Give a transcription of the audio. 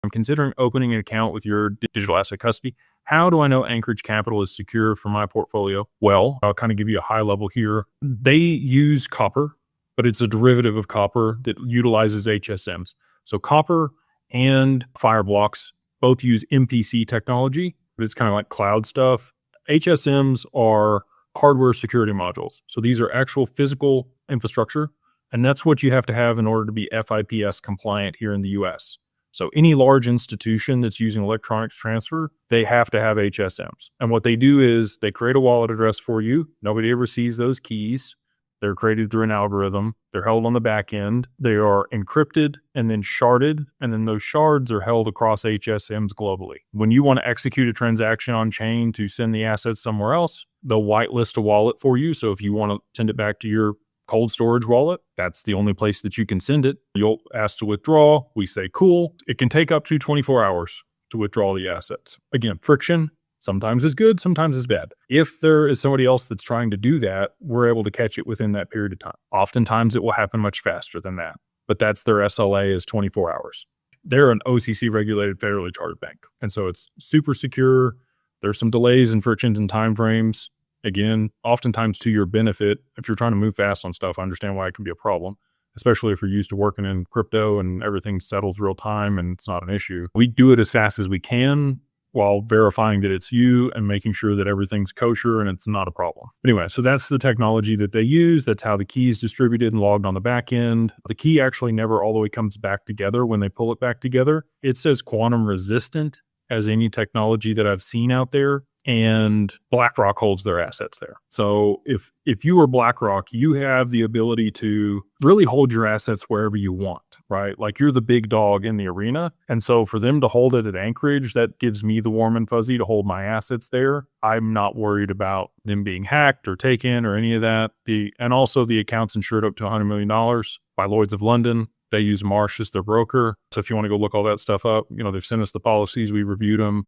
I'm considering opening an account with your digital asset custody. How do I know Anchorage Capital is secure for my portfolio? Well, I'll kind of give you a high level here. They use copper, but it's a derivative of copper that utilizes HSMs. So copper and Fireblocks both use MPC technology, but it's kind of like cloud stuff. HSMs are hardware security modules. So these are actual physical infrastructure, and that's what you have to have in order to be FIPS compliant here in the US. So any large institution that's using electronic transfer, they have to have HSMs. And what they do is they create a wallet address for you. Nobody ever sees those keys. They're created through an algorithm. They're held on the back end. They are encrypted and then sharded. And then those shards are held across HSMs globally. When you want to execute a transaction on chain to send the assets somewhere else, they'll whitelist a wallet for you. So if you want to send it back to your cold storage wallet, that's the only place that you can send it. You'll ask to withdraw. We say, cool. It can take up to 24 hours to withdraw the assets. Again, friction. Sometimes it's good, sometimes it's bad. If there is somebody else that's trying to do that, we're able to catch it within that period of time. Oftentimes it will happen much faster than that, but that's their SLA is 24 hours. They're an OCC regulated federally chartered bank. And so it's super secure. There's some delays and frictions and timeframes. Again, oftentimes to your benefit. If you're trying to move fast on stuff, I understand why it can be a problem, especially if you're used to working in crypto and everything settles real time and it's not an issue. We do it as fast as we can, while verifying that it's you and making sure that everything's kosher and it's not a problem. Anyway, so that's the technology that they use. That's how the key is distributed and logged on the back end. The key actually never all the way comes back together when they pull it back together. It says quantum resistant as any technology that I've seen out there. And BlackRock holds their assets there. So if you were BlackRock, you have the ability to really hold your assets wherever you want, right? Like you're the big dog in the arena. And so for them to hold it at Anchorage, that gives me the warm and fuzzy to hold my assets there. I'm not worried about them being hacked or taken or any of that. And also the account's insured up to $100 million by Lloyd's of London. They use Marsh as their broker. So if you want to go look all that stuff up, they've sent us the policies. We reviewed them.